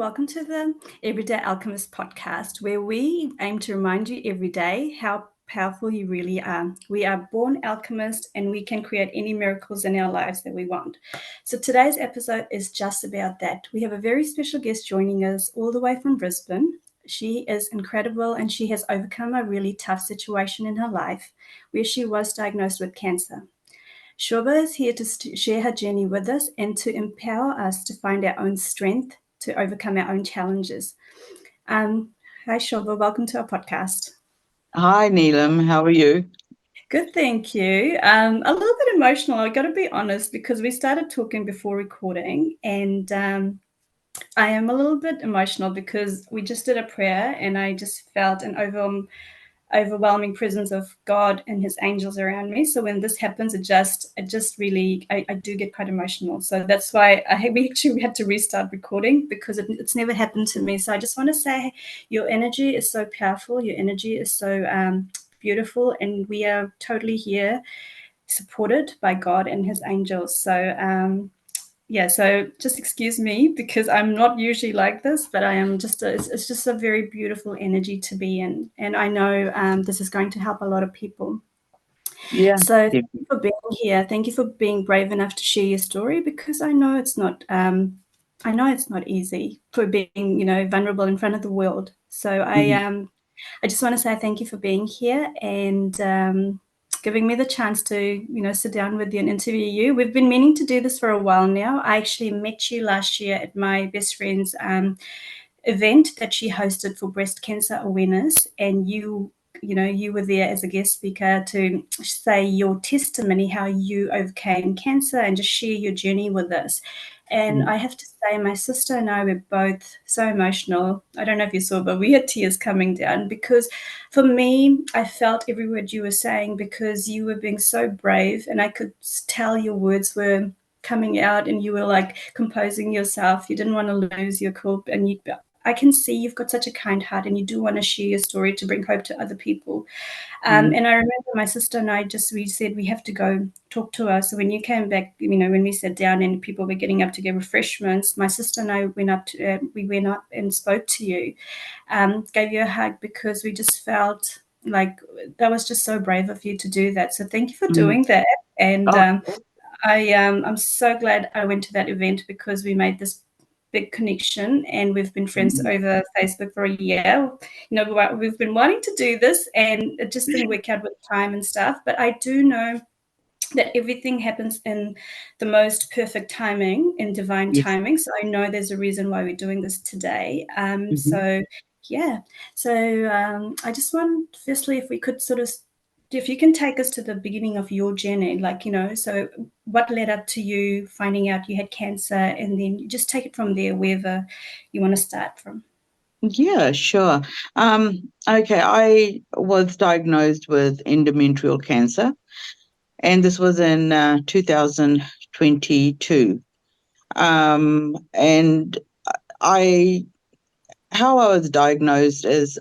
welcome to the Everyday Alchemist podcast, where we aim to remind you every day how powerful you really are. We are born alchemists and we can create any miracles in our lives that we want. So today's episode is just about that. We have a very special guest joining us all the way from Brisbane. She is incredible and she has overcome a really tough situation in her life where she was diagnosed with cancer. Shoba is here to share her journey with us and to empower us to find our own strength to overcome our own challenges. Hi, Shoba. Welcome to our podcast. Hi, Neelam. How are you? Good, thank you. A little bit emotional, I got to be honest, because we started talking before recording, and I am a little bit emotional because we just did a prayer, and I just felt an overwhelming presence of God and his angels around me. So when this happens, it just really, I do get quite emotional. So that's why we had to restart recording because it's never happened to me. So I just want to say your energy is so powerful. Your energy is so beautiful. And we are totally here supported by God and his angels. So yeah, so just excuse me because I'm not usually like this, but I am it's just a very beautiful energy to be in. And I know this is going to help a lot of people. Yeah, So thank you definitely. for being here. Thank you for being brave enough to share your story because I know it's not easy for being, vulnerable in front of the world. So Mhm. I just want to say thank you for being here and giving me the chance to, sit down with you and interview you. We've been meaning to do this for a while now. I actually met you last year at my best friend's event that she hosted for breast cancer awareness, and you were there as a guest speaker to say your testimony, how you overcame cancer, and just share your journey with us. And Mhm. I have to say, my sister and I were both so emotional. I don't know if you saw, but we had tears coming down because for me, I felt every word you were saying because you were being so brave, and I could tell your words were coming out and you were like composing yourself. You didn't want to lose your cool, and I can see you've got such a kind heart and you do want to share your story to bring hope to other people. Mhm. And I remember my sister and we said we have to go talk to her. So when you came back, when we sat down and people were getting up to get refreshments, my sister and I we went up and spoke to you, gave you a hug because we just felt like that was just so brave of you to do that. So thank you for Mhm. doing that. And Oh, I'm so glad I went to that event because we made this big connection and we've been friends mhm. over Facebook for a year. We've been wanting to do this and it just didn't work out with time and stuff. But I do know that everything happens in the most perfect timing, in divine Yes. timing. So I know there's a reason why we're doing this today. Mhm. Yeah. So I just want, firstly, if we could if you can take us to the beginning of your journey, so what led up to you finding out you had cancer, and then you just take it from there, wherever you want to start from. Yeah, sure. Okay, I was diagnosed with endometrial cancer, and this was in 2022. And I, how I was diagnosed is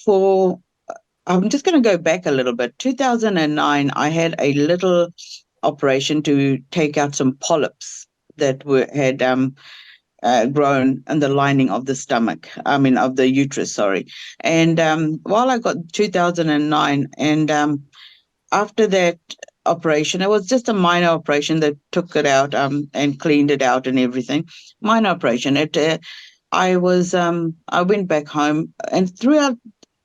for I'm just going to go back a little bit. 2009, I had a little operation to take out some polyps that had grown in the lining of the stomach. I mean, of the uterus. Sorry. And while I got 2009, and after that operation, it was just a minor operation that took it out and cleaned it out and everything. Minor operation. I went back home, and throughout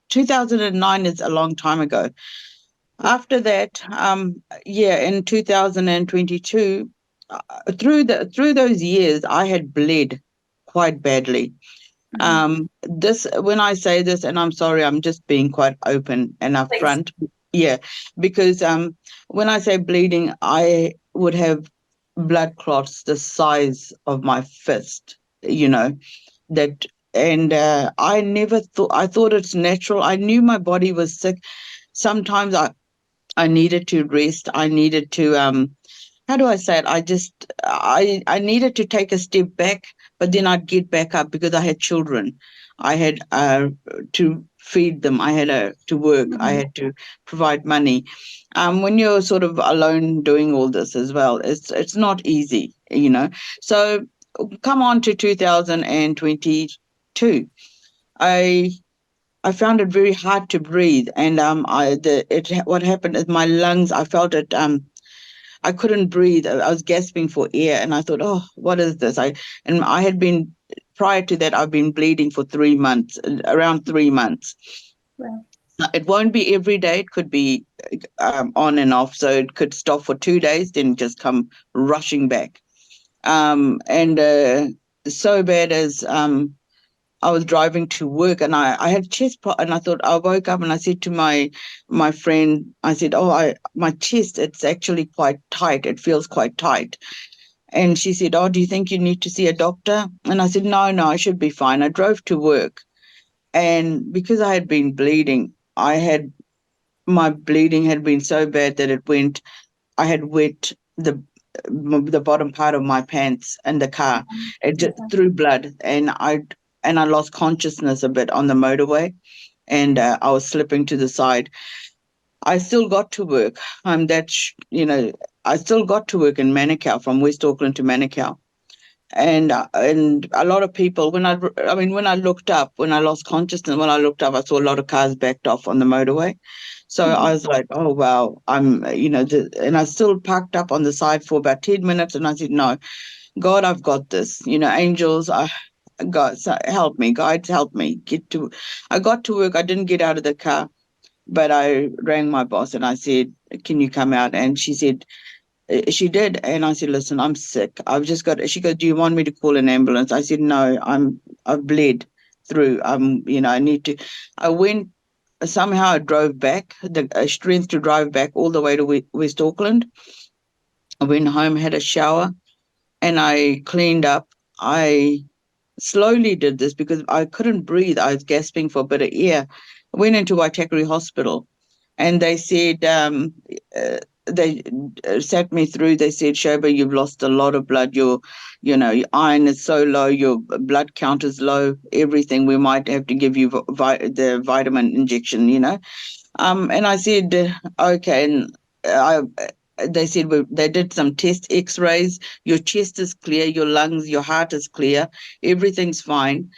2009 is a long time ago. After that, yeah, in 2022, uh, through those years, I had bled quite badly. Mm-hmm. This when I say this, and I'm sorry, I'm just being quite open and Thanks. upfront. Yeah, because when I say bleeding, I would have blood clots the size of my fist. You know that, and I never thought. I thought it's natural. I knew my body was sick. Sometimes I needed to rest. I needed to how do I say it? I needed to take a step back, but then I'd get back up because I had children. I had to feed them. I had to work. I Mm-hmm. had to provide money. When you're sort of alone doing all this as well, it's not easy. So come on to 2022, I I found it very hard to breathe, and what happened is my lungs. I felt it. I couldn't breathe. I was gasping for air, and I thought, oh, what is this? I had been prior to that. I've been bleeding for 3 months, around 3 months. Well, It won't be every day. It could be on and off. So it could stop for 2 days, then just come rushing back. And so bad as I was driving to work, and I had and I thought, I woke up and I said to my friend, I said, oh, my chest, it's actually quite tight. It feels quite tight. And she said, oh, do you think you need to see a doctor? And I said, no, no, I should be fine. I drove to work, and because I had been bleeding, my bleeding had been so bad that I had wet the bottom part of my pants in the car. It just okay. through blood, and I lost consciousness a bit on the motorway, and I was slipping to the side. I still got to work. I still got to work in Manukau, from West Auckland to Manukau. And a lot of people, when I looked up, when I lost consciousness, when I looked up, I saw a lot of cars backed off on the motorway. So I Mhm. was like, oh wow, and I still parked up on the side for about 10 minutes, and I said, no, God, I've got this. Angels, God, so help me, guides, help me get to. I got to work. I didn't get out of the car, but I rang my boss and I said, can you come out? And she said, she did. And I said, listen, I'm sick. I've just got, she goes, do you want me to call an ambulance? I said, no, I've bled through. I need to. I went, somehow I drove back, the strength to drive back all the way to West Auckland. I went home, had a shower, and I cleaned up. I slowly did this because I couldn't breathe. I was gasping for a bit of air. I went into Waitakere Hospital, and they said, they sat me through. They said, Shoba, you've lost a lot of blood. Your iron is so low. Your blood count is low. Everything. We might have to give you the vitamin injection. And I said, okay. And they said, they did some test x-rays. Your chest is clear, your lungs, your heart is clear, everything's fine.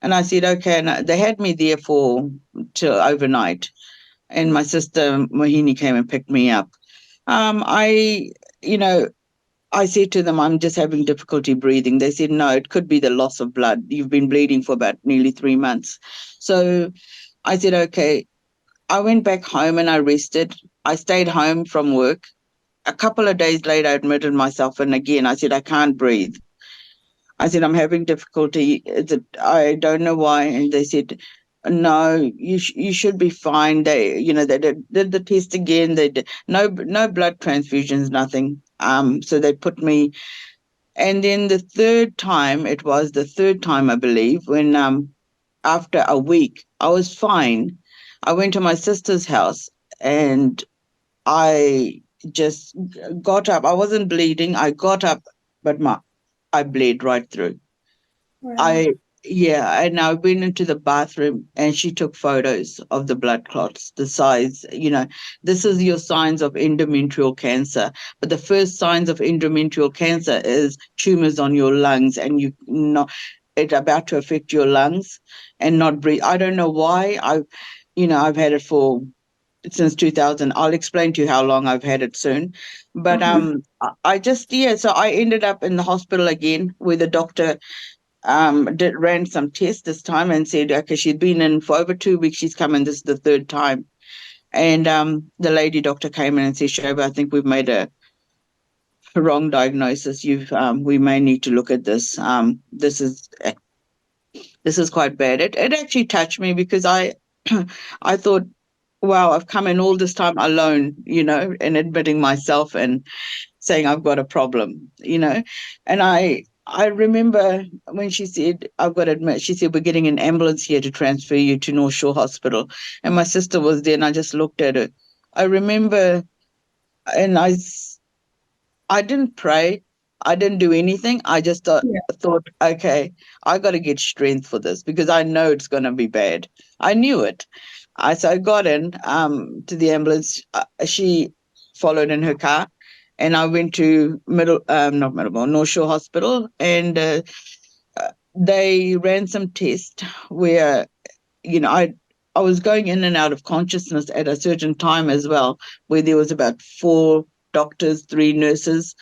And I said, okay. And they had me there for till overnight. And my sister Mohini came and picked me up. I, you know, I said to them, I'm just having difficulty breathing. They said, no, it could be the loss of blood. You've been bleeding for about nearly 3 months. So I said, okay. I went back home and I rested. I stayed home from work. A couple of days later, I admitted myself, and again, I said, I can't breathe. I said, I'm having difficulty. I don't know why. And they said, no, you should be fine. They did the test again. They did no blood transfusions, nothing. So they put me, and then it was the third time, I believe, when after a week, I was fine. I went to my sister's house, and I just got up. I wasn't bleeding. I got up, but I bled right through. Wow. I Yeah, and I went into the bathroom, and she took photos of the blood clots, the size. This is your signs of endometrial cancer. But the first signs of endometrial cancer is tumors on your lungs, and it's about to affect your lungs and not breathe. I don't know why. I've had it for since 2000. I'll explain to you how long I've had it soon. But Mhm. I just, yeah, so I ended up in the hospital again, where the doctor ran some tests this time and said, okay, she'd been in for over 2 weeks. She's come in. This is the third time. And the lady doctor came in and said, Shoba, I think we've made a wrong diagnosis. We may need to look at this. This is quite bad. It actually touched me because I thought, wow, I've come in all this time alone, and admitting myself and saying I've got a problem, And I remember when she said, I've got to admit, she said, we're getting an ambulance here to transfer you to North Shore Hospital. And my sister was there, and I just looked at her. I remember, and I didn't pray. I didn't do anything. I just Yeah. thought, okay, I got to get strength for this because I know it's going to be bad. I knew it. So I got in to the ambulance. She followed in her car, and I went to not Middleborough, North Shore Hospital, and they ran some tests where, I was going in and out of consciousness at a certain time as well, where there was about 4 doctors, 3 nurses,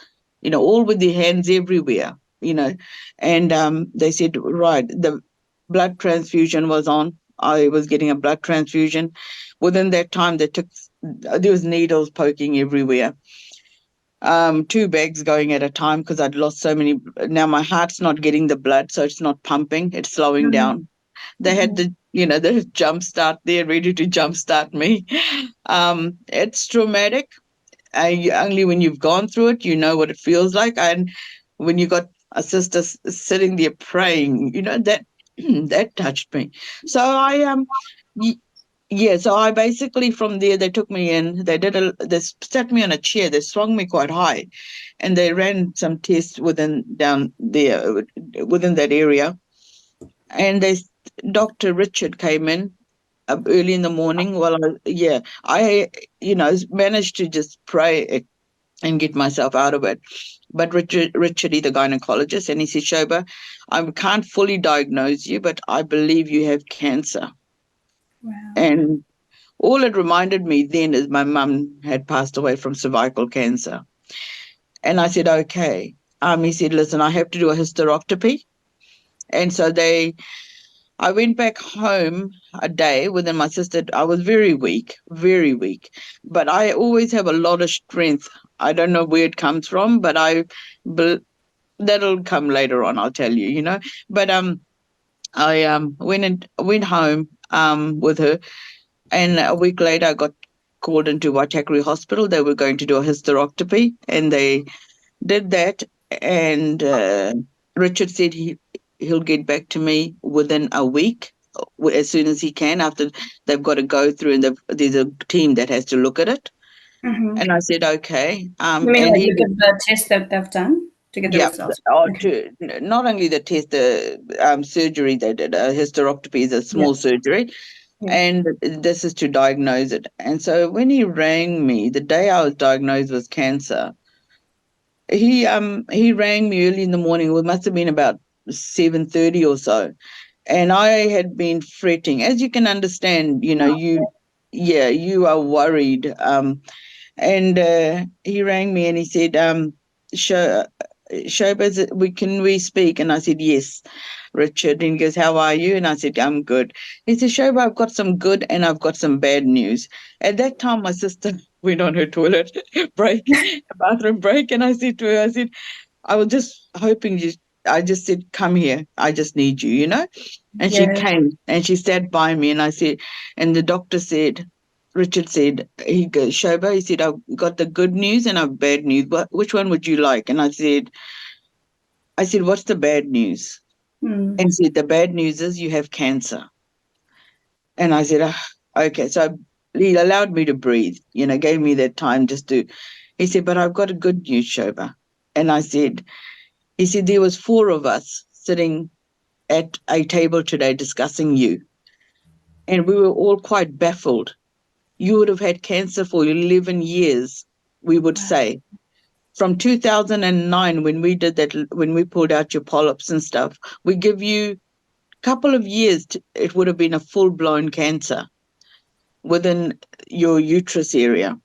all with their hands everywhere, and they said, right, the blood transfusion was on. I was getting a blood transfusion. Within that time, there was needles poking everywhere. 2 bags going at a time because I'd lost so many. Now my heart's not getting the blood, so it's not pumping; it's slowing Mm, down. They had mhm, the jump start there, ready to jump start me. It's traumatic. Only when you've gone through it, you know what it feels like. And when you got a sister sitting there praying, that that touched me. So y- yeah. So I basically from there they took me in. They set me on a chair. They swung me quite high, and they ran some tests down there within that area. And Dr. Richard came in early in the morning. Well, I managed to just pray and get myself out of it. But Richard, the gynecologist, and he said, Shoba, I can't fully diagnose you, but I believe you have cancer. wow. And all it reminded me then is my mum had passed away from cervical cancer. And I said, okay. He said, listen, I have to do a hysteroscopy. And so I went back home a day within my sister. I was very weak, but I always have a lot of strength. I don't know where it comes from, but bel- that'll come later on. I'll tell you, But I went home with her, and a week later I got called into Waitakere Hospital. They were going to do a hysteroscopy, and they did that. And Richard said he'll get back to me within a week, as soon as he can. After they've got to go through, and there's a team that has to look at it. Mhm. And I said okay. You mean And like he look at the test that they've done to get the yeah, results? or Okay. to not only the test, the surgery they did. A hysteroscopy is a Yeah. small surgery, Yeah. and this is to diagnose it. And so when he rang me the day I was diagnosed with cancer, he rang me early in the morning. It must have been about 7:30 or so, and I had been fretting, as you can understand. You are worried. And he rang me and he said, Sho- Shoba, can we speak? And I said, yes, Richard. And he goes, how are you? And I said, I'm good. He said, Shoba, I've got some good and I've got some bad news. At that time, my sister went on her toilet break, bathroom break. And I said to her, I was just hoping I just said, come here. I just need you. And she Yeah. came and she sat by me and I said, and the doctor said, Richard said, he goes, Shoba, he said, I've got the good news and I've bad news. Which one would you like? And I said, what's the bad news? Mm. And he said, the bad news is you have cancer. And I said, okay. So he allowed me to breathe, gave me that time he said, but I've got a good news, Shoba. And he said, there was 4 of us sitting at a table today discussing you. And we were all quite baffled. You would have had cancer for 11 years, we would Wow. say. From 2009, when we did that, when we pulled out your polyps and stuff, we give you a couple of years, it would have been a full blown cancer within your uterus area.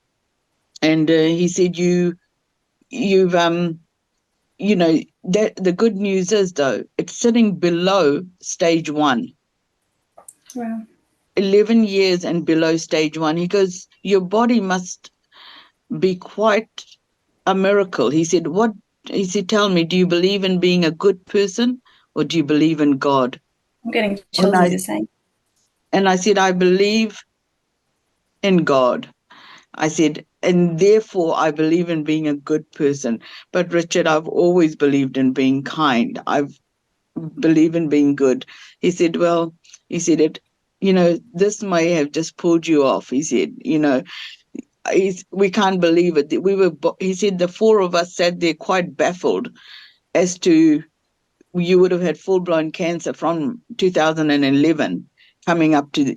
And he said, you've, that the good news is though, it's sitting below stage 1. Wow. 11 years and below stage 1. He goes, your body must be quite a miracle. He said, tell me, do you believe in being a good person or do you believe in God? I'm getting And chills as you're saying. I said, I believe in God. I said, and therefore I believe in being a good person. But Richard, I've always believed in being kind. I believe in being good. He said, well, he said it, this may have just pulled you off. He said, we can't believe it. He said the 4 of us sat there quite baffled as to you would have had full blown cancer from 2011 coming up to,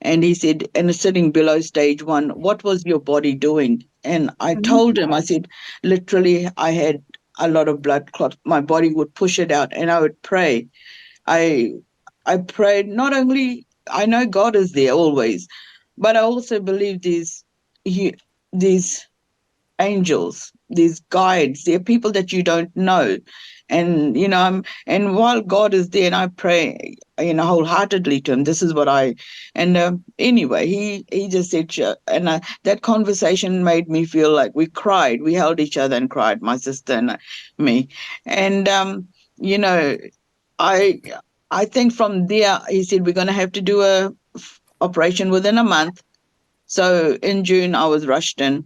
and he said, and sitting below stage one, what was your body doing? And I Mhm. told him, I said, literally, I had a lot of blood clot. My body would push it out, and I would pray. I I prayed. Not only I know God is there always, but I also believe these angels, these guides. They're people that you don't know, and and while God is there, and I pray, wholeheartedly to Him. This is what I, and anyway, he just said, and that conversation made me feel like we cried. We held each other and cried, my sister and me, and you know, I I think from there he said we're going to have to do a operation within a month. So in June, I was rushed in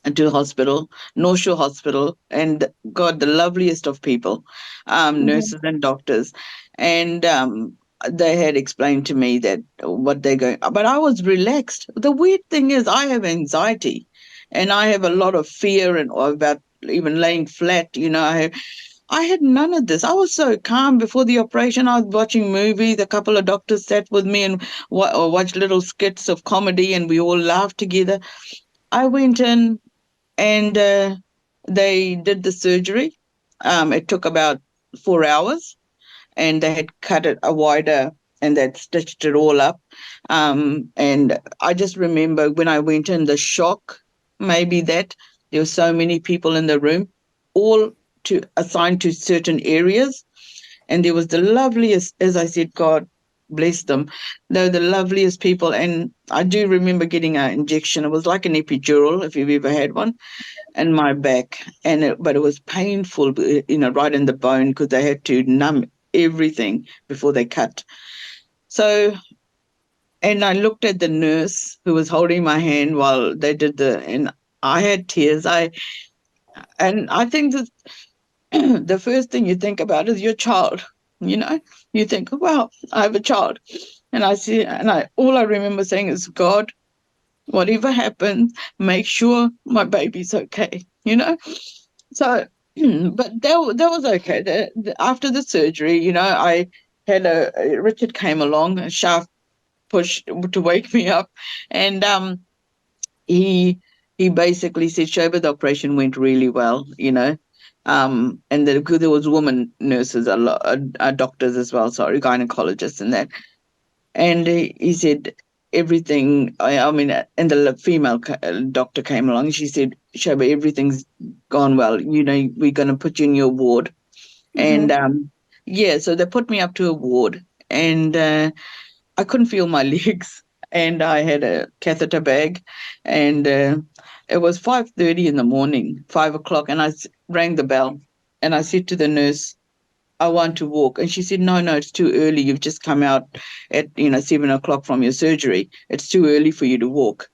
to the hospital, North Shore Hospital, and God, the loveliest of people, Mhm. nurses and doctors, and they had explained to me that what they're going. But I was relaxed. The weird thing is, I have anxiety, and I have a lot of fear and about even laying flat. I had none of this. I was so calm before the operation. I was watching movies. A couple of doctors sat with me and or watched little skits of comedy, and we all laughed together. I went in and they did the surgery. It took about 4 hours, and they had cut it a wider and they'd stitched it all up. And I just remember when I went in, the shock, maybe that there were so many people in the room, all to assigned to certain areas. And there was the loveliest, as I said, God bless them. They're the loveliest people. And I do remember getting an injection. It was like an epidural, if you've ever had one, in my back, but it was painful, right in the bone because they had to numb everything before they cut. So, and I looked at the nurse who was holding my hand while they did and I had tears. And I think that the first thing you think about is your child. You know, you think, wow, I have a child, and I see, and all I remember saying is, God, whatever happens, make sure my baby's okay. So, but that was okay. After the surgery, I had Richard came along, a sharp push to wake me up, and he he basically said, "Shoba, the operation went really well," and because there was woman nurses, a lot, doctors as well, sorry, gynecologists and that, and he said everything. I mean, and the female doctor came along. She said, "Shoba, everything's gone well. We're going to put you in your ward." And Mhm. yeah, so they put me up to a ward, and I couldn't feel my legs, and I had a catheter bag, and it was 5:30 in the morning, 5 o'clock, and I rang the bell, and I said to the nurse, I want to walk. And she said, no, no, it's too early. You've just come out at, 7 o'clock from your surgery. It's too early for you to walk.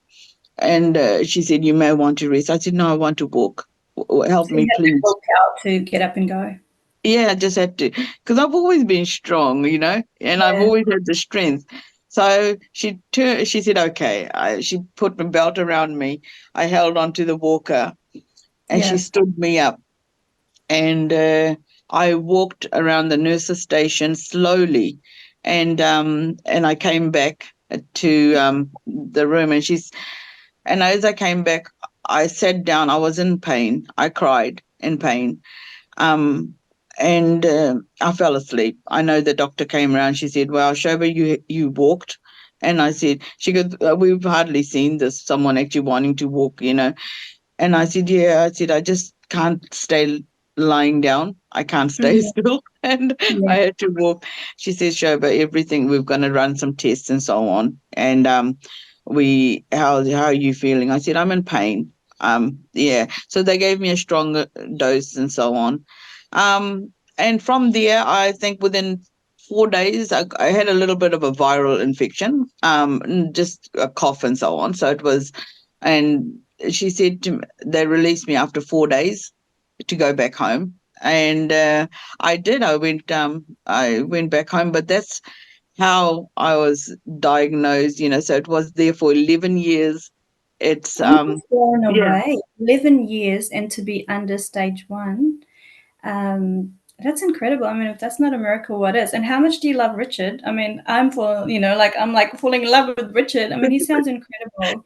And she said, you may want to rest. I said, no, I want to walk. Help So you me, had to please. walk out to get up and go. Yeah, I just had to, because I've always been strong, and I've Yeah. always had the strength. So she said, okay. She put my belt around me. I held onto the walker, and she Yeah. stood me up. And I walked around the nurses' station slowly, and I came back to the room, and as I came back, I sat down. I was in pain. I cried in pain, um, and I fell asleep. I know the doctor came around. She said, "Well, Shoba, you walked." And I said, she goes, we've hardly seen this, someone actually wanting to walk. And I said, yeah, I said, I just can't stay lying down. I can't stay Mhm. still. And Yeah. I had to walk. She says, Shoba, everything, we're going to run some tests and so on. And how are you feeling? I said, I'm in pain. Yeah. So they gave me a stronger dose and so on. And from there, I think within 4 days, I had a little bit of a viral infection, just a cough and so on. So it was, and she said to me, they released me after 4 days to go back home, and I did. I went back home, but that's how I was diagnosed. So it was there for 11 years. It's I'm just blown yeah, away. 11 years and to be under stage one. Um, That's incredible. I mean, if that's not a miracle, what is? And how much do you love Richard? I mean, I'm like falling in love with Richard. I mean, he sounds incredible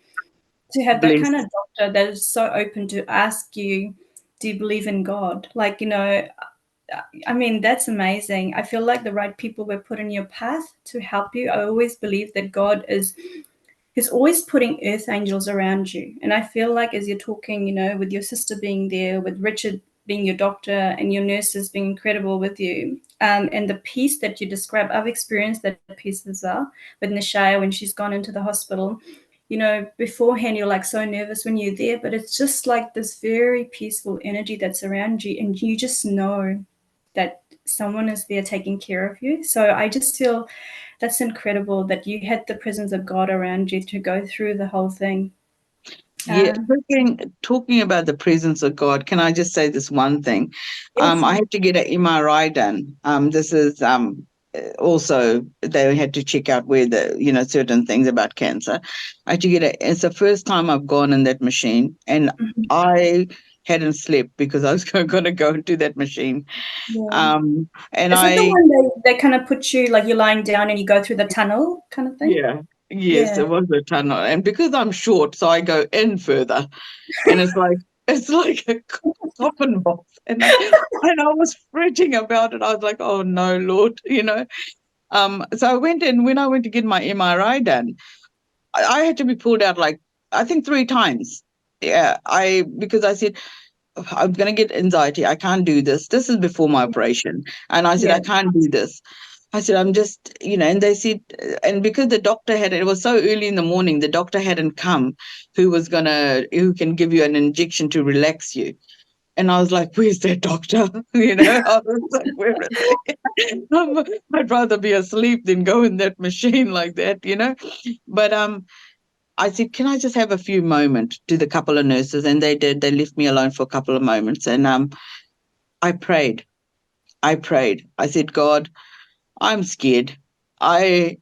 to have that kind of Bless. doctor that is so open to ask you, do you believe in God? Like, I mean, that's amazing. I feel like the right people were put in your path to help you. I always believe that God is He's always putting earth angels around you. And I feel like as you're talking, with your sister being there, with Richard being your doctor, and your nurses being incredible with you, and the peace that you describe, I've experienced that peace as well with Nishaya when she's gone into the hospital. Beforehand, you're like so nervous when you're there, but it's just like this very peaceful energy that's around you, and you just know that someone is there taking care of you. So I just feel that's incredible that you had the presence of God around you to go through the whole thing. Yeah, Um, talking about the presence of God, can I just say this one thing? yes, I yes, had to get an MRI done. This is also they had to check out where certain things about cancer. I had to get it. It's the first time I've gone in that machine, and mhm, I hadn't slept because I was going to go into that machine. yeah. And Is it the I one they kind of put you like you're lying down and you go through the tunnel kind of thing? Yeah, yes, Yeah. it was a tunnel, and because I'm short, so I go in further, and it's like a coffin box, and I was fretting about it. I was like, "Oh no, Lord," you know. So I went in when I went to get my MRI done. I had to be pulled out like I think 3 times. Yeah, I because I said I'm going to get anxiety. I can't do this. This is before my operation, and I said I Yeah. can't do this. I said, I'm just, and they said, and because the doctor it was so early in the morning, the doctor hadn't come who can give you an injection to relax you. And I was like, where's that doctor? I was like, where are they? I'd rather be asleep than go in that machine like that. But I said, can I just have a few moments to the couple of nurses? And they did. They left me alone for a couple of moments. And I prayed. I prayed. I said, God, I'm scared. I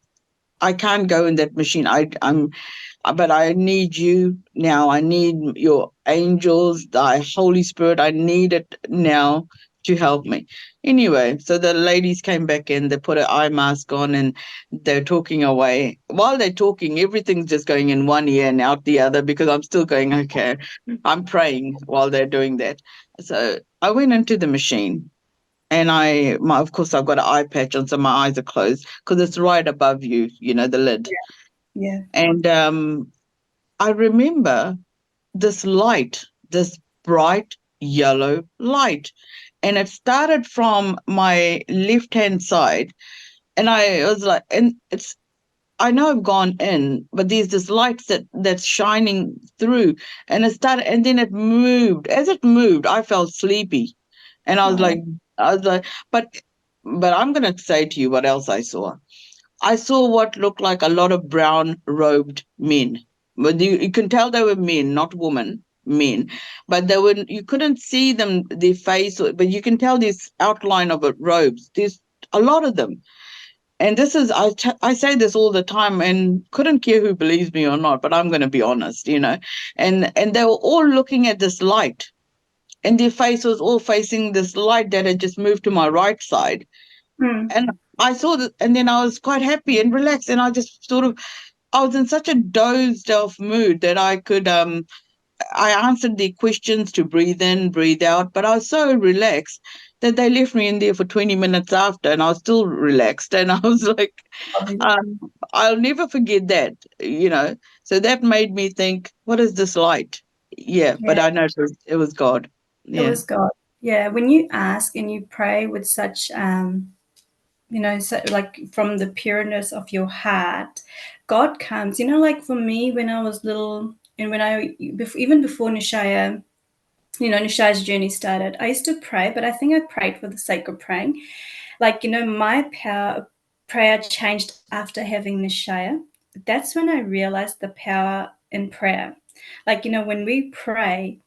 I can't go in that machine. But I need you now. I need your angels, thy Holy Spirit. I need it now to help me. Anyway, so the ladies came back in, they put an eye mask on and they're talking away. While they're talking, everything's just going in one ear and out the other because I'm still going, okay, I'm praying while they're doing that. So I went into the machine and of course, I've got an eye patch on, so my eyes are closed because it's right above you, the lid. Yeah. And I remember this light, this bright yellow light. And it started from my left hand side. And I was like, I know I've gone in, but there's this light that's shining through. And and then it moved. As it moved, I felt sleepy. And Oh, I was like, but I'm going to say to you what else I saw. I saw what looked like a lot of brown robed men. But you can tell they were men, not women, men. But you couldn't see their face, but you can tell this outline of it, robes. There's a lot of them. And I say this all the time and couldn't care who believes me or not, but I'm going to be honest. And they were all looking at this light, and their face was all facing this light that had just moved to my right side. mm, And I saw that, and then I was quite happy and relaxed, and I was in such a dozed off mood that I answered their questions to breathe in, breathe out, but I was so relaxed that they left me in there for 20 minutes after, and I was still relaxed, and I was like, probably. um, I'll never forget that. So that made me think, what is this light? Yeah, Yeah. but I know it was God. It Yeah. was God. Yeah. When you ask and you pray with such, so like from the pureness of your heart, God comes. Like for me, when I was little, and even before Nishaya's journey started, I used to pray, but I think I prayed for the sake of praying. Like, my prayer changed after having Nishaya. That's when I realized the power in prayer. Like, when we pray,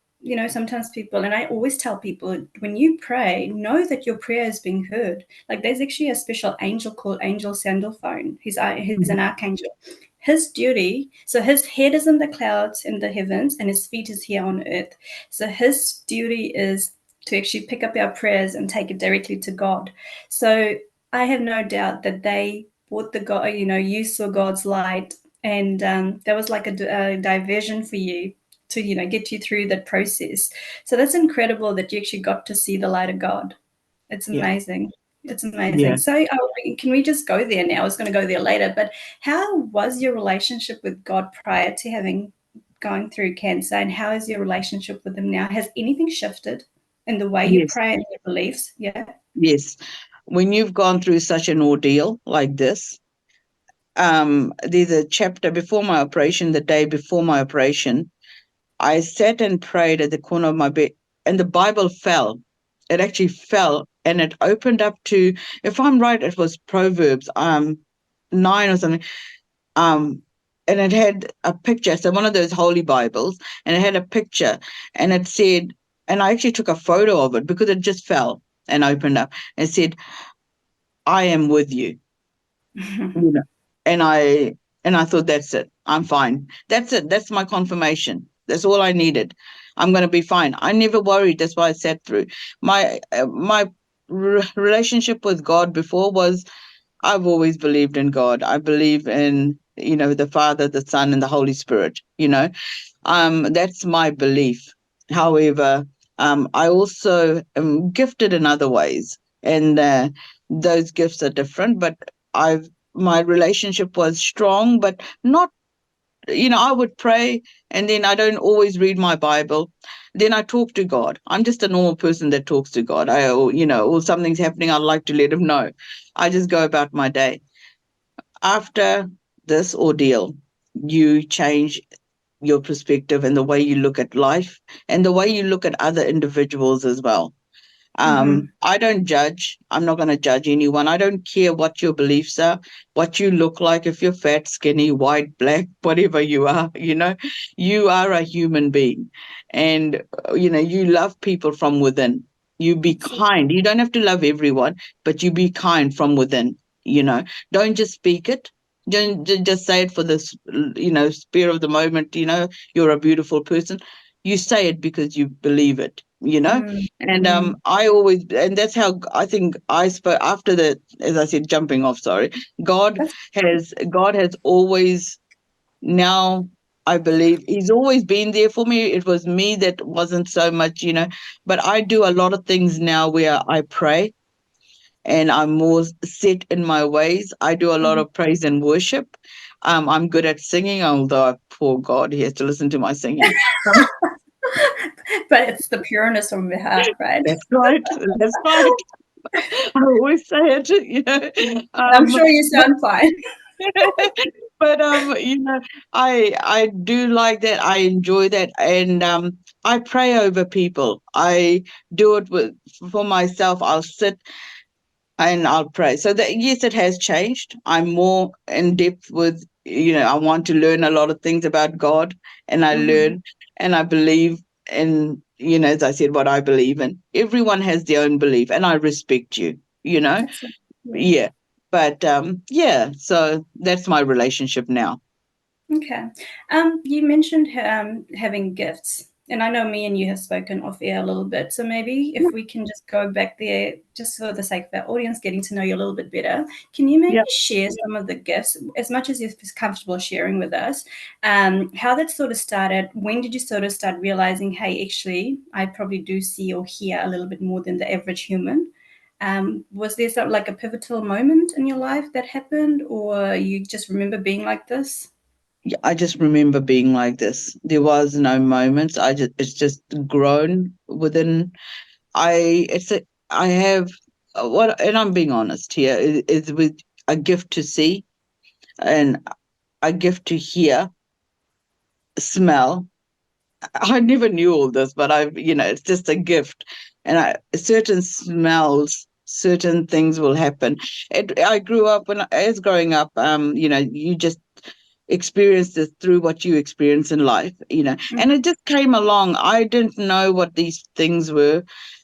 sometimes people, and I always tell people, when you pray, know that your prayer is being heard. Like, there's actually a special angel called Angel Sandalphone. He's an Mhm. archangel. His duty, so his head is in the clouds in the heavens, and his feet is here on earth. So his duty is to actually pick up our prayers and take it directly to God. So I have no doubt that they brought the God, you saw God's light, and that was like a diversion for you to, get you through that process. So that's incredible that you actually got to see the light of God. It's Yeah. amazing. It's amazing. Yeah. So, can we just go there now? I was going to go there later, but how was your relationship with God prior to having going through cancer, and how is your relationship with Him now? Has anything shifted in the way you Yes. pray and your beliefs? Yeah. Yes. When you've gone through such an ordeal like this, there's a chapter before my operation, the day before my operation, I sat and prayed at the corner of my bed, and the Bible fell. It actually fell, and it opened up to, if I'm right, it was Proverbs 9 or something. Um, and it had a picture, so one of those holy Bibles, and it had a picture, and it said, and I actually took a photo of it because it just fell and opened up. And it said, "I am with you." You know, and I thought, that's it. I'm fine. That's it. That's my confirmation. That's all I needed. I'm going to be fine. I never worried. That's why I sat through. My relationship with God before was, I've always believed in God. I believe in, the Father, the Son, and the Holy Spirit. That's my belief. However, I also am gifted in other ways, and those gifts are different. But I've my relationship was strong, but not. I would pray, and then I don't always read my Bible. Then I talk to God. I'm just a normal person that talks to God. Or something's happening, I'd like to let Him know. I just go about my day. After this ordeal, you change your perspective and the way you look at life and the way you look at other individuals as well. Mm-hmm. I don't judge. I'm not going to judge anyone. I don't care what your beliefs are, what you look like, if you're fat, skinny, white, black, whatever you are, you are a human being. And, you love people from within. You be kind. You don't have to love everyone, but you be kind from within, you know. Don't just speak it. Don't just say it for this, spur of the moment, you're a beautiful person. You say it because you believe it. And Mm-hmm. I always, and that's how I think I spoke after the, as I said, jumping off. Sorry, God That's God has always, now I believe He's always been there for me. It was me that wasn't so much. But I do a lot of things now where I pray, and I'm more set in my ways. I do a lot mhm. of praise and worship. I'm good at singing, although poor God, He has to listen to my singing. But it's the pureness from the heart, right? That's right. That's right. I always say it. I'm sure you sound fine. But I do like that. I enjoy that, and I pray over people. I do it for myself. I'll sit and I'll pray. So that, yes, it has changed. I'm more in depth with, I want to learn a lot of things about God, and I Mm-hmm. learn, and I believe in, as I said, what I believe in. Everyone has their own belief, and I respect you. You know, That's it. Yeah. yeah. But yeah. So that's my relationship now. Okay. You mentioned having gifts, and I know me and you have spoken off air a little bit. So maybe Yeah. if we can just go back there, just for the sake of our audience getting to know you a little bit better, can you maybe Yeah. share some of the gifts, as much as you're comfortable sharing with us, how that sort of started? When did you sort of start realizing, hey, actually, I probably do see or hear a little bit more than the average human? Was there something like a pivotal moment in your life that happened, or you just remember being like this? Yeah, I just remember being like this. There was no moments. It's just grown within. I have what, and I'm being honest here, is with a gift to see and a gift to hear, smell. I never knew all this, but it's just a gift. And certain smells, certain things will happen. I grew up, as growing up, you just experience this through what you experience in life. And it just came along. I didn't know what these things were.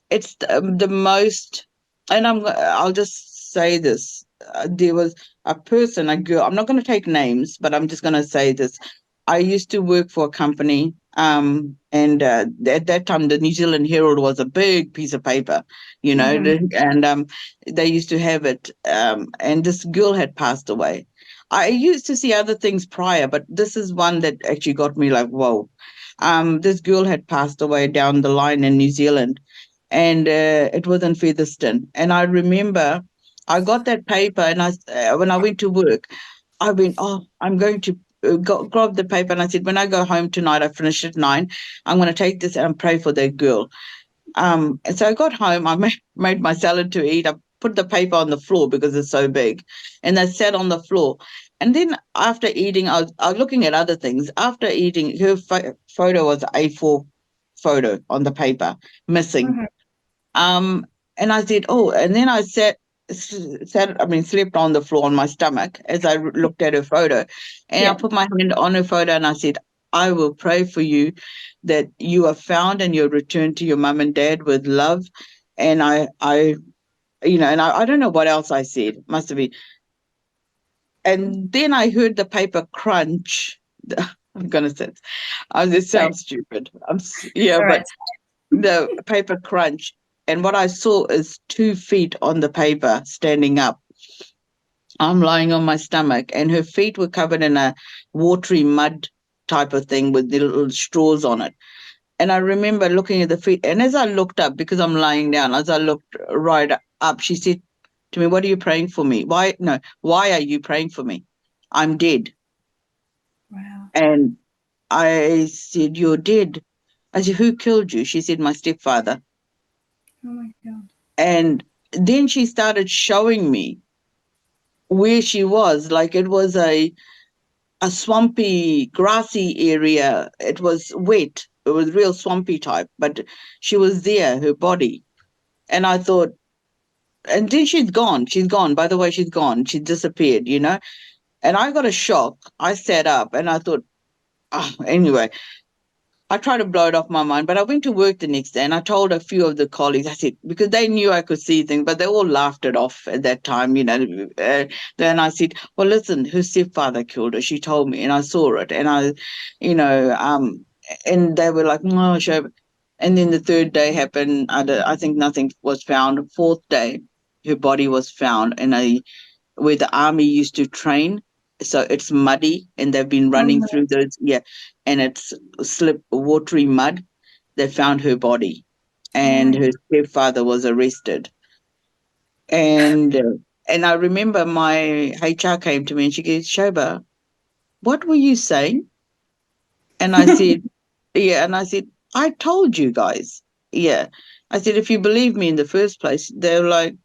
It's the most, and I'll just say this. There was a person, a girl, I'm not going to take names, but I'm just going to say this. I used to work for a company. And at that time, the New Zealand Herald was a big piece of paper, Mm-hmm. and they used to have it. And this girl had passed away. I used to see other things prior, but this is one that actually got me like, whoa. This girl had passed away down the line in New Zealand, and it was in Featherston. And I remember I got that paper, and when I went to work, I went, oh, I'm going to grab the paper, and I said, when I go home tonight, I finish at 9. I'm going to take this and pray for that girl. And so I got home. I made my salad to eat. I put the paper on the floor because it's so big, and I sat on the floor. And then after eating, I was looking at other things. After eating, her photo was A4 photo on the paper, missing. Mm-hmm. Um, and I said, oh, and then I slept on the floor on my stomach as I looked at her photo. And I Yeah. put my hand on her photo and I said, I will pray for you that you are found and you're returned to your mum and dad with love. And I don't know what else I said. Must have been. And then I heard the paper crunch. I'm gonna say, this Sorry. sounds stupid. Yeah, All right. but the paper crunch, and what I saw is 2 feet on the paper standing up. I'm lying on my stomach, and her feet were covered in a watery mud type of thing with the little straws on it. And I remember looking at the feet, and as I looked up, because I'm lying down, as I looked right up, she said to me, "What are you praying for me? Why? No, why are you praying for me? I'm dead." Wow. And I said, "You're dead." I said, "Who killed you?" She said, "My stepfather." Oh my God. And then she started showing me where she was. Like it was a swampy, grassy area. It was wet. It was real swampy type, but she was there, her body. And I thought, and then she's gone. She's gone. By the way, she's gone. She disappeared. And I got a shock. I sat up and I thought, anyway, I tried to blow it off my mind, but I went to work the next day and I told a few of the colleagues, I said, because they knew I could see things, but they all laughed it off at that time. Then I said, well, listen, her stepfather killed her. She told me and I saw it. You know, um, and they were like, no, sure. And then the third day happened. I think nothing was found. Fourth day, her body was found in where the army used to train. So it's muddy and they've been running Mm-hmm. through those, yeah, and it's watery mud. They found her body Oh and my her stepfather was arrested. And and I remember my HR came to me and she goes, Shoba, what were you saying? And I God. said, yeah, and I said, I told you guys. Yeah. I said, if you believe me in the first place, they're like,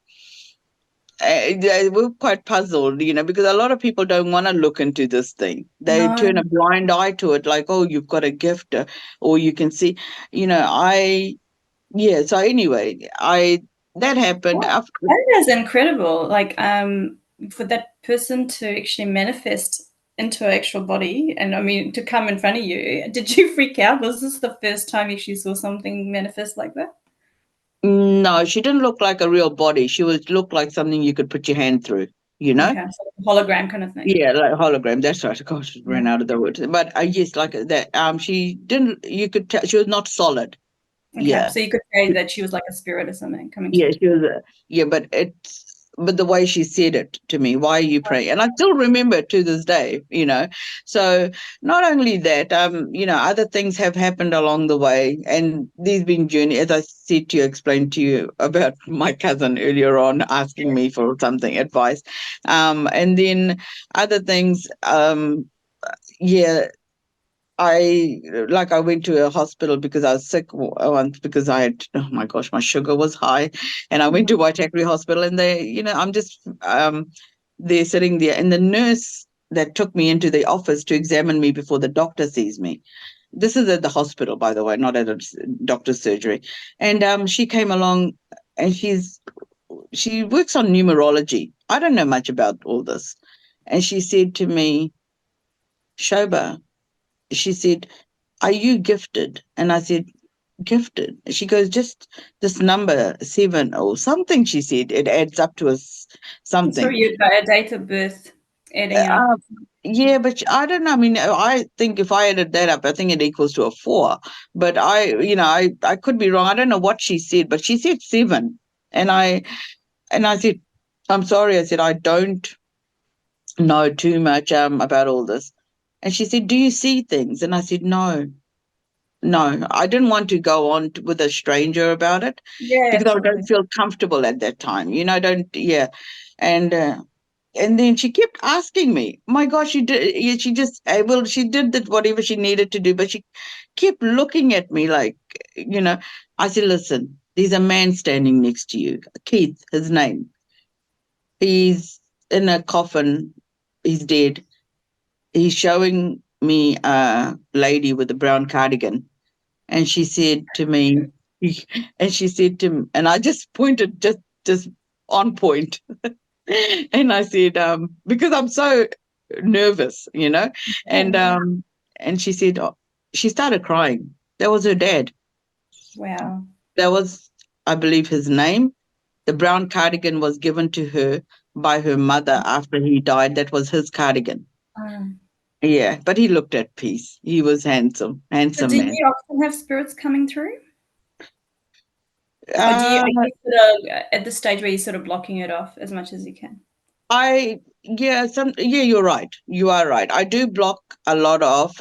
we're quite puzzled, because a lot of people don't want to look into this thing. They turn No. a blind eye to it, like, oh, you've got a gift, or you can see, yeah. So anyway, that happened. Wow. That is incredible. Like, for that person to actually manifest into an actual body and I mean to come in front of you, did you freak out? Was this the first time you actually saw something manifest like that? No, she didn't look like a real body. She would look like something you could put your hand through, you know? Okay, so hologram kind of thing. Yeah, like hologram. That's right. Gosh, I Yeah. ran out of the word. But yes, like that. She didn't. You could tell she was not solid. Okay, Yeah. so you could say that she was like a spirit or something coming to Yeah, you. she was. Yeah, but the way she said it to me, why are you praying? And I still remember it to this day. So not only that, other things have happened along the way, and there's been journey. As I said to you, explained to you about my cousin earlier on, asking me for something advice, and then other things. Yeah, I went to a hospital because I was sick once because I had, oh my gosh, my sugar was high, and I went to Mhm. Waitakere Hospital, and I'm just there sitting there, and the nurse that took me into the office to examine me before the doctor sees me. This is at the hospital, by the way, not at a doctor's surgery. And she came along, and she works on numerology. I don't know much about all this, and she said to me, Shoba, she said, are you gifted? And I said, gifted. She goes, just this number 7 or something. She said it adds up to So something. you got a date of birth adding Uh, up. Yeah, but I don't know. I mean, I think if I added that up, I think it equals to a 4. But I could be wrong. I don't know what she said, but she said 7. And I said, I'm sorry. I said, I don't know too much about all this. And she said, do you see things? And I said, no, no. I didn't want to go on with a stranger about it Yeah, because I don't absolutely. feel comfortable at that time. Don't, yeah. And and then she kept asking me, my gosh, she did, yeah, she just, well, she did that, whatever she needed to do, but she kept looking at me like, you know, I said, listen, there's a man standing next to you, Keith, his name. He's in a coffin. He's dead. He's showing me a lady with a brown cardigan. And she said to me, and she said to me, and I just pointed just on point. And I said, because I'm so nervous. Yeah. And and she said, oh, she started crying. That was her dad. Wow. That was, I believe, his name. The brown cardigan was given to her by her mother after he died. That was his cardigan. Um, Yeah, but he looked at peace. He was so handsome do man. you often have spirits coming through? Or Uh, are you sort of at the stage where you're sort of blocking it off as much as you can? yeah, you're right. You are right. I do block a lot off.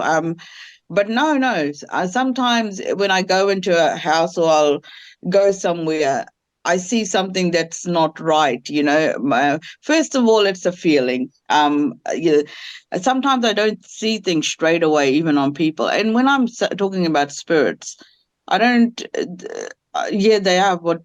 But no. Sometimes when I go into a house or I'll go somewhere, I see something that's not right. First of all, it's a feeling. Sometimes I don't see things straight away, even on people. And when I'm talking about spirits, I don't. Yeah, they are what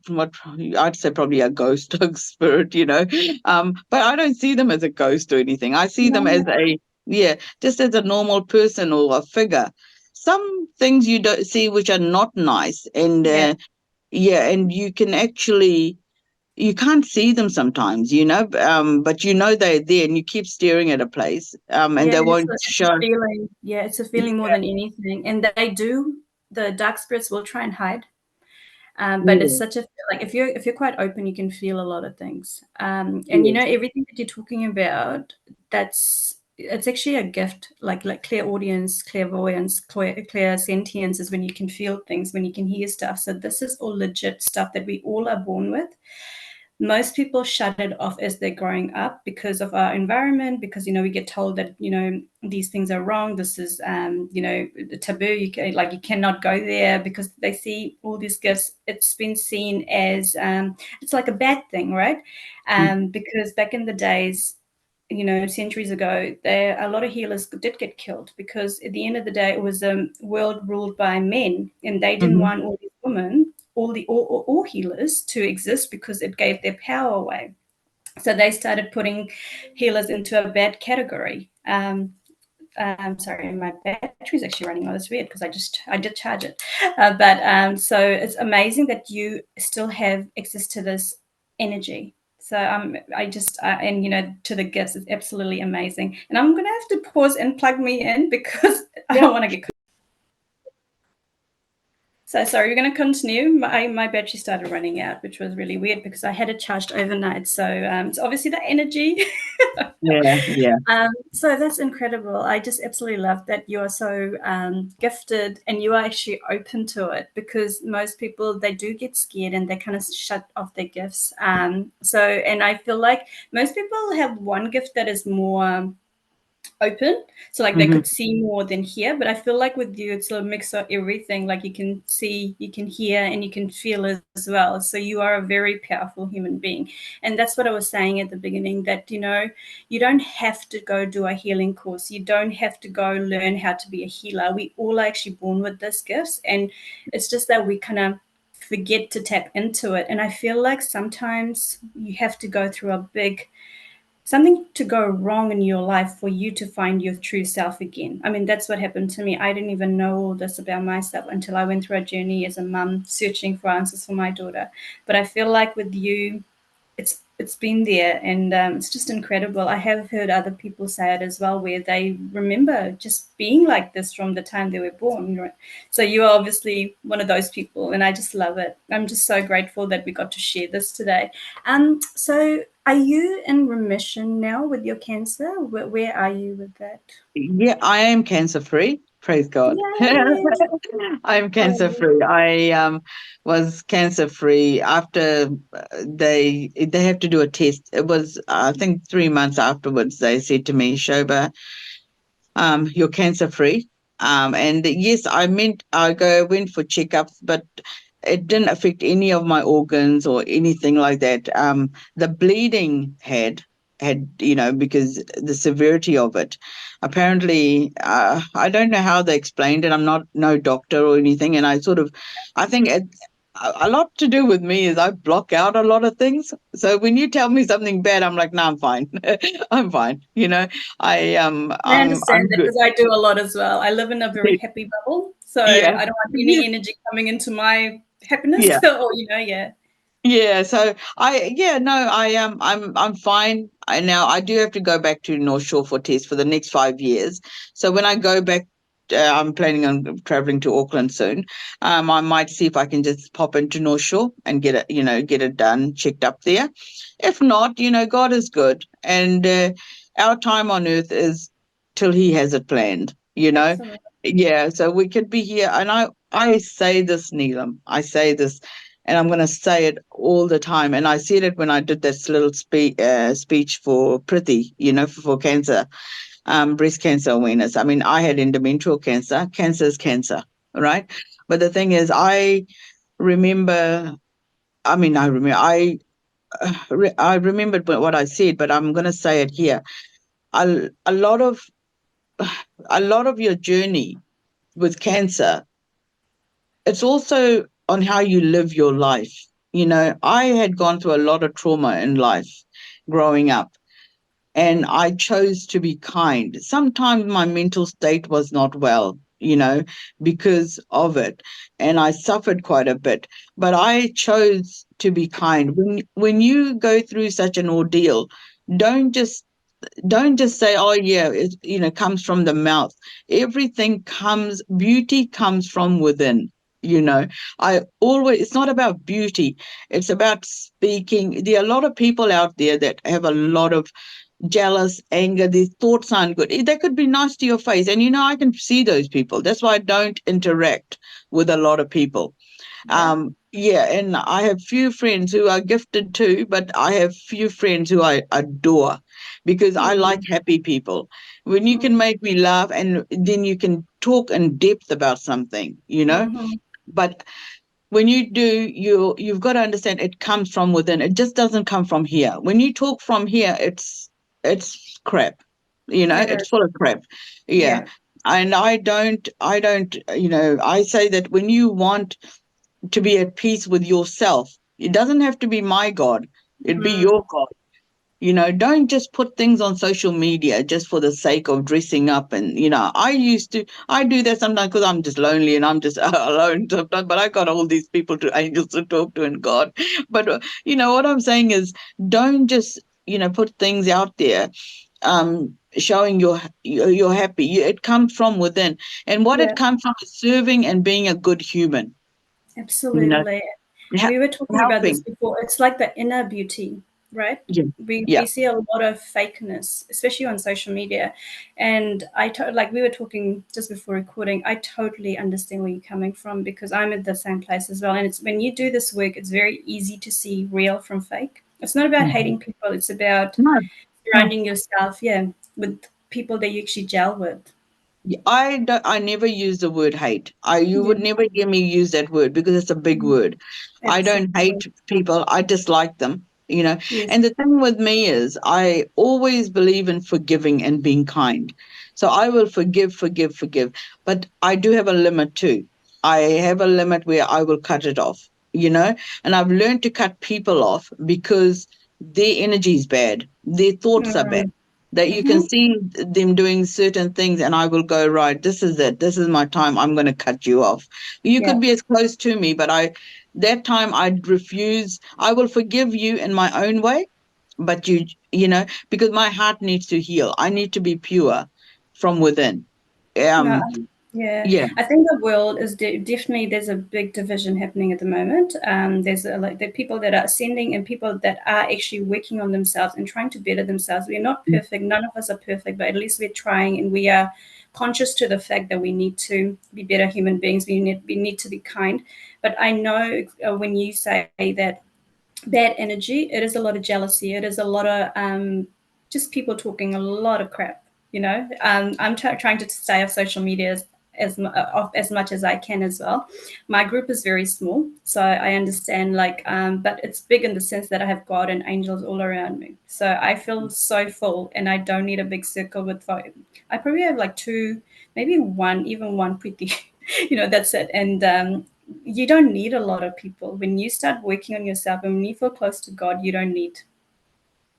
I'd say probably a ghost or spirit. But I don't see them as a ghost or anything. I see them as No. a yeah, just as a normal person or a figure. Some things you don't see which are not nice, and Yeah. yeah, and you can't see them sometimes, but they're there, and you keep staring at a place, and Yeah, they it's won't a it's a show. feeling. Yeah, it's a feeling more Yeah, than anything, and they do the dark spirits will try and hide, but it's yeah, such a like, if you're quite open, you can feel a lot of things, and, yes, everything that you're talking about, it's actually a gift, like clairaudience, clairvoyance, clairsentience is when you can feel things, when you can hear stuff, so this is all legit stuff that we all are born with. Most people shut it off as they're growing up because of our environment, because we get told that these things are wrong, this is taboo, you cannot go there, because they see all these gifts, it's been seen as it's like a bad thing, right? Because back in the days, centuries ago, there a lot of healers did get killed, because at the end of the day, it was a world ruled by men, and they didn't mm-hmm, want all these women, all healers to exist, because it gave their power away. So they started putting healers into a bad category. Sorry, my battery's actually running. Oh, that's weird, because I did charge it. But so it's amazing that you still have access to this energy. So I just and to the gifts, it's absolutely amazing. And I'm gonna have to pause and plug me in, because I yeah, don't want to get. So sorry, we're going to continue. My battery started running out, which was really weird, because I had it charged overnight. So it's obviously the energy. yeah, yeah. So that's incredible. I just absolutely love that you are so gifted, and you are actually open to it, because most people, they do get scared, and they kind of shut off their gifts. And I feel like most people have one gift that is more open, so like they Mm-hmm, could see more than hear, but I feel like with you it's a mix of everything, like you can see, you can hear, and you can feel as well, so you are a very powerful human being. And that's what I was saying at the beginning, that you don't have to go do a healing course, you don't have to go learn how to be a healer. We all are actually born with this gifts, and it's just that we kind of forget to tap into it. And I feel like sometimes you have to go through a big something to go wrong in your life for you to find your true self again. I mean, that's what happened to me. I didn't even know all this about myself until I went through a journey as a mum, searching for answers for my daughter. But I feel like with you, it's been there, and it's just incredible. I have heard other people say it as well, where they remember just being like this from the time they were born. Right? So you are obviously one of those people, and I just love it. I'm just so grateful that we got to share this today. So are you in remission now with your cancer? Where are you with that? Yeah, I am cancer free. Praise God. Yay! I'm cancer Oh, free. I was cancer free after they have to do a test. It was I think 3 months afterwards they said to me, Shoba, you're cancer free. And yes, I went for checkups, but it didn't affect any of my organs or anything like that. The bleeding had, because the severity of it. Apparently, I don't know how they explained it. I'm not no doctor or anything, and I think a lot to do with me is I block out a lot of things. So when you tell me something bad, I'm like, no, I'm fine. I'm fine. I understand I'm that good. because I do a lot as well. I live in a very happy bubble, so Yeah. I don't want any energy coming into my happiness. Yeah. Or yeah, Yeah, so I'm fine. Now I do have to go back to North Shore for tests for the next 5 years. So when I go back, I'm planning on traveling to Auckland soon. I might see if I can just pop into North Shore and get it done, checked up there. If not, God is good, and our time on earth is till He has it planned. absolutely. Yeah. So we could be here, and I say this, Neelam. I say this and I'm going to say it all the time. And I said it when I did this little speech for Priti, for cancer, breast cancer awareness. I mean, I had endometrial cancer. Cancer is cancer, right? But the thing is, I remember. I mean, I remembered what I said, but I'm going to say it here. A lot of a lot of your journey with cancer, it's also on how you live your life. I had gone through a lot of trauma in life growing up, and I chose to be kind. Sometimes my mental state was not well, because of it, and I suffered quite a bit. But I chose to be kind. When you go through such an ordeal, don't just don't just say, oh yeah, it comes from the mouth. Everything comes Beauty comes from within. It's not about beauty, it's about speaking. There are a lot of people out there that have a lot of jealous anger. Their thoughts aren't good. They could be nice to your face, and I can see those people. That's why I don't interact with a lot of people. Yeah. Yeah, and I have few friends who are gifted too, but I have few friends who I adore because I like Mm-hmm. happy people. When you can make me laugh and then you can talk in depth about something, Mm-hmm. But when you do, you've got to understand it comes from within. It just doesn't come from here. When you talk from here, it's crap. It It's is. full of crap. Yeah. Yeah. And I don't, I say that when you want to be at peace with yourself. It doesn't have to be my God, it'd be Mm. your God. Don't just put things on social media just for the sake of dressing up. And, I do that sometimes because I'm just lonely and I'm just alone sometimes, but I got all these people angels to talk to and God. But, what I'm saying is don't just, put things out there showing you're happy. It comes from within. And what it Yeah. comes from is serving and being a good human, you know, Absolutely. Ha- We were talking about this helping. before. It's like the inner beauty, right? Yeah. We Yeah. see a lot of fakeness, especially on social media. And like we were talking just before recording, I totally understand where you're coming from because I'm at the same place as well. And it's when you do this work, it's very easy to see real from fake. It's not about Mhm. hating people, it's about No, no. surrounding yourself, yeah, with people that you actually gel with. I never use the word hate. You Yeah, would never hear me use that word because it's a big word. I don't hate absolutely. people. I dislike them. Yes. And the thing with me is I always believe in forgiving and being kind. So I will forgive, forgive, forgive. But I do have a limit too. I have a limit where I will cut it off. And I've learned to cut people off because their energy is bad. Their thoughts are bad. Mm. That you can Mm-hmm. see them doing certain things, and I will go, right, this is it. This is my time. I'm going to cut you off. You Yeah. could be as close to me, but that time I'd refuse. I will forgive you in my own way, but you know, because my heart needs to heal. I need to be pure from within. No, Um, yeah, yeah. I think the world is definitely there's a big division happening at the moment. There's like the people that are ascending and people that are actually working on themselves and trying to better themselves. We're not perfect. None of us are perfect, but at least we're trying and we are conscious to the fact that we need to be better human beings. We need to be kind. But I know when you say that bad energy, it is a lot of jealousy. It is a lot of just people talking a lot of crap. I'm trying to stay off social media off as much as I can as well. My group is very small, so I understand. But it's big in the sense that I have God and angels all around me. So I feel so full, and I don't need a big circle with five. I probably have like two, maybe one, even one pretty. That's it. And you don't need a lot of people. When you start working on yourself and when you feel close to God, you don't need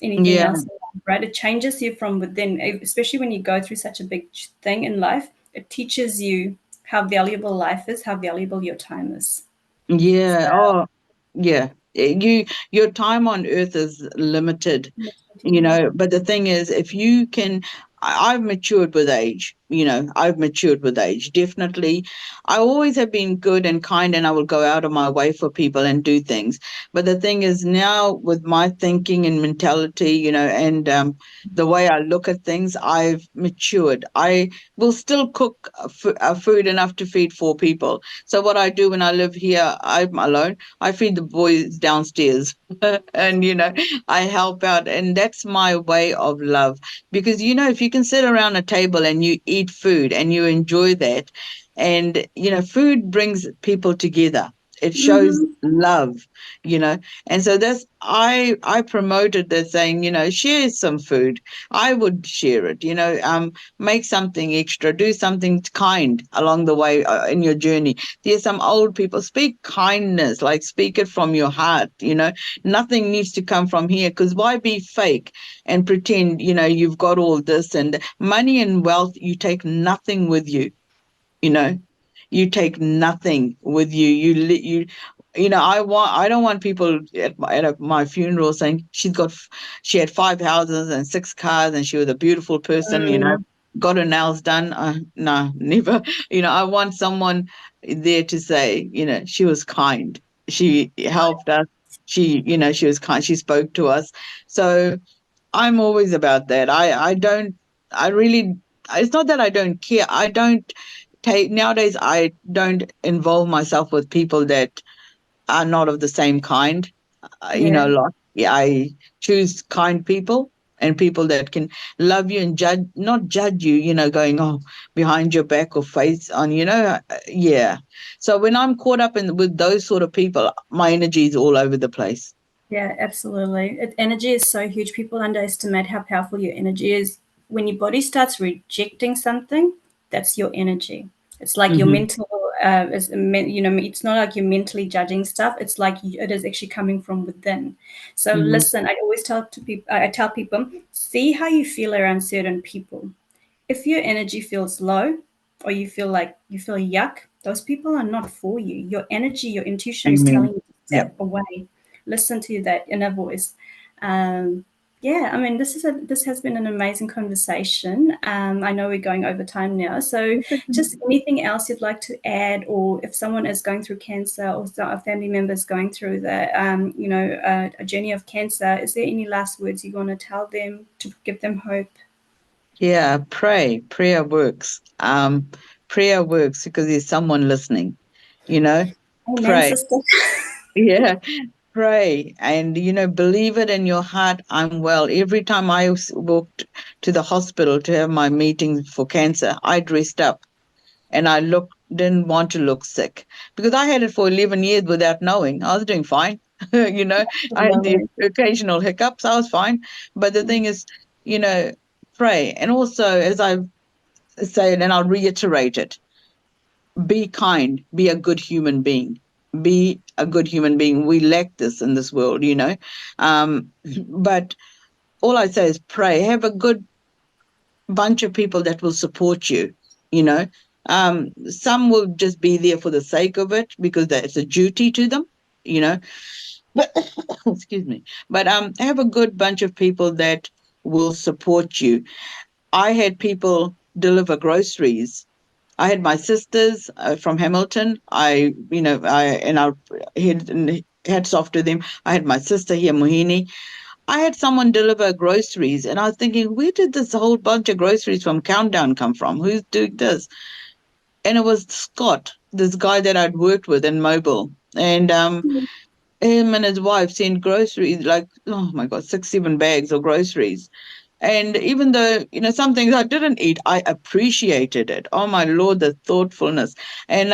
anything Yeah. else, right? It changes you from within, especially when you go through such a big thing in life. It teaches you how valuable life is, how valuable your time is. Yeah. So, Oh, yeah. Your time on earth is limited, yeah, but the thing is, if you can, I've matured with age. I've matured with age, definitely. I always have been good and kind, and I will go out of my way for people and do things. But the thing is, now with my thinking and mentality, and the way I look at things, I've matured. I will still cook food enough to feed four people. So what I do when I live here, I'm alone. I feed the boys downstairs, and I help out, and that's my way of love. Because if you can sit around a table and you eat food and you enjoy that, and food brings people together. It shows mm-hmm, love, you know, and so that's I promoted that, saying, share some food. I would share it, make something extra, do something kind along the way in your journey. There's some old people, speak kindness, like speak it from your heart. Nothing needs to come from here, because why be fake and pretend you've got all this, and money and wealth, you take nothing with you. you know you take nothing with you. I don't want people at my funeral saying she had 5 houses and 6 cars and she was a beautiful person, mm, got her nails done. No, never. I want someone there to say, she was kind, she helped us, she was kind, she spoke to us. So I'm always about that. I don't, I really, it's not that I don't care. I don't take, nowadays, I don't involve myself with people that are not of the same kind, a yeah. lot. Yeah, I choose kind people and people that can love you and not judge you, going, oh, behind your back or face on, yeah. So when I'm caught up with those sort of people, my energy is all over the place. Yeah, absolutely. Energy is so huge. People underestimate how powerful your energy is. When your body starts rejecting something, that's your energy. It's like your Hmm. mental, it's not like you're mentally judging stuff. It's like it is actually coming from within. So Hmm. listen, I always tell to people, I tell people, see how you feel around certain people. If your energy feels low or you feel yuck, those people are not for you. Your energy, your intuition is telling Amen. you to Yeah. step away. Listen to that inner voice. Um, yeah, I mean, this has been an amazing conversation. I know we're going over time now, so just anything else you'd like to add, or if someone is going through cancer, or a family member is going through a journey of cancer, is there any last words you want to tell them to give them hope? Yeah, pray. Prayer works. Prayer works because there's someone listening, you know. Amen, Pray. sister. Yeah, pray. And, believe it in your heart, I'm well. Every time I walked to the hospital to have my meeting for cancer, I dressed up and didn't want to look sick because I had it for 11 years without knowing. I was doing fine. I had the Absolutely. occasional hiccups. I was fine. But the thing is, you know, pray. And also, as I say it, and I'll reiterate it, be kind, be a good human being. Be a good human being. We lack this in this world. Um, but all I say is pray. Have a good bunch of people that will support you, you know. Some will just be there for the sake of it because that's a duty to them, you know. But excuse me. But have a good bunch of people that will support you. I had people deliver groceries. I had my sisters from Hamilton. I hats off to them. I had my sister here, Mohini. I had someone deliver groceries, and I was thinking, where did this whole bunch of groceries from Countdown come from? Who's doing this? And it was Scott, this guy that I'd worked with in Mobile, and him and his wife sent groceries, like, oh my God, 6, 7 bags of groceries. And even though, some things I didn't eat, I appreciated it. Oh my Lord, the thoughtfulness. And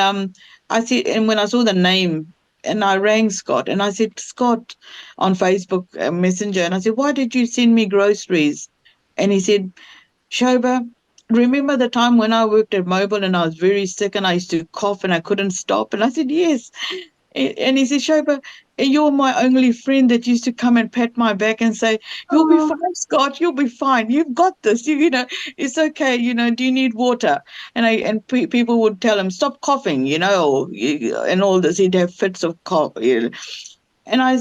I see, and when I saw the name, and I rang Scott and I said, Scott, on Facebook Messenger, and I said, why did you send me groceries? And he said, Shoba, remember the time when I worked at Mobile and I was very sick and I used to cough and I couldn't stop? And I said, yes. And he said, Shoba, you're my only friend that used to come and pat my back and say, you'll be Oh, fine, Scott. You'll be fine. You've got this. It's okay. Do you need water? And people would tell him, stop coughing, and all this. He'd have fits of cough. And I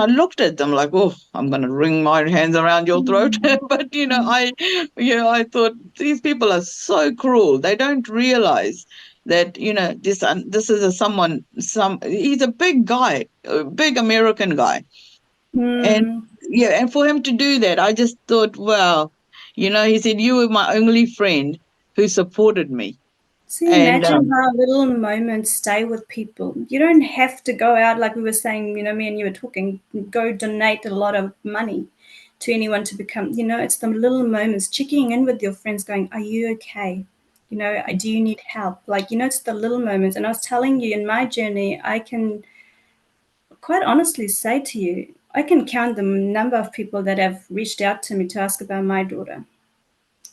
looked at them like, oh, I'm going to wring my hands around your throat. mm, But mm, I thought these people are so cruel. They don't realize that this is he's a big guy, a big American guy, and mm. yeah, and for him to do that, I just thought, wow, he said you were my only friend who supported me, So and imagine how little moments stay with people. You don't have to go out like we were saying, me and you were talking, go donate a lot of money to anyone to become, it's the little moments, checking in with your friends, going, are you okay? Do you need help? Like, it's the little moments. And I was telling you in my journey, I can quite honestly say to you, I can count the number of people that have reached out to me to ask about my daughter.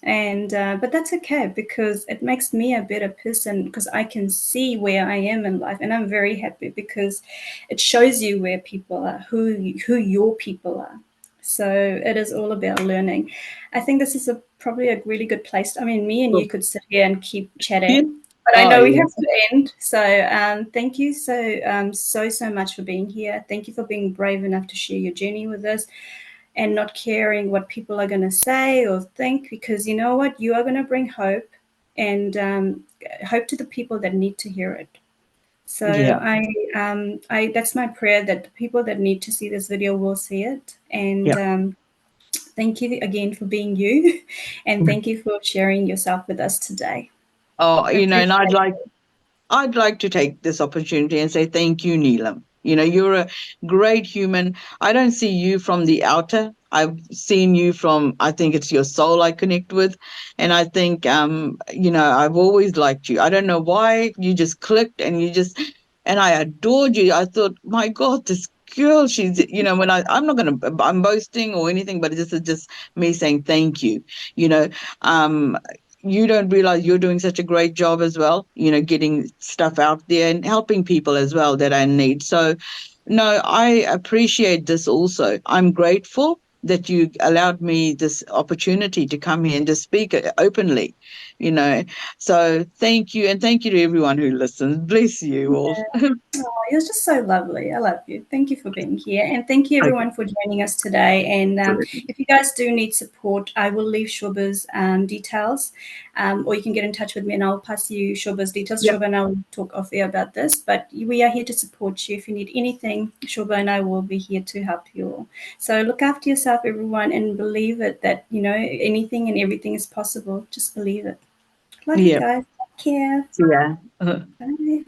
And but that's okay because it makes me a better person because I can see where I am in life, and I'm very happy because it shows you where people are, who your people are. So it is all about learning. I think this is probably a really good place. I mean, me and you could sit here and keep yeah, chatting, but I oh know we have yes, to end. So thank you so much for being here. Thank you for being brave enough to share your journey with us and not caring what people are going to say or think, because you know what? You are going to bring hope and hope to the people that need to hear it. So yeah, I that's my prayer that the people that need to see this video will see it. And yeah. thank you again for being you, and thank you for sharing yourself with us today. Oh, I and appreciate it. I'd like to take this opportunity and say thank you, Neelam. You're a great human. I don't see you from the outer. I've seen you from, I think it's your soul I connect with. And I think, I've always liked you. I don't know why you just clicked and I adored you. I thought, my God, this girl, I'm not going to, I'm boasting or anything, but this is just me saying thank you. You know, um, you don't realize you're doing such a great job as well, getting stuff out there and helping people as well that are in need. So, no, I appreciate this also. I'm grateful that you allowed me this opportunity to come here and to speak openly, you know. So, thank you. And thank you to everyone who listens. Bless you all. Oh, you're just so lovely. I love you. Thank you for being here. And thank you, Okay. everyone, for joining us today. And if you guys do need support, I will leave Shoba's details, or you can get in touch with me and I'll pass you Shoba's details. Yep. Shoba and I will talk off air about this. But we are here to support you. If you need anything, Shoba and I will be here to help you all. So look after yourself, everyone, and believe it that, anything and everything is possible. Just believe it. Love you Yeah. guys. Take care. Yeah. Bye.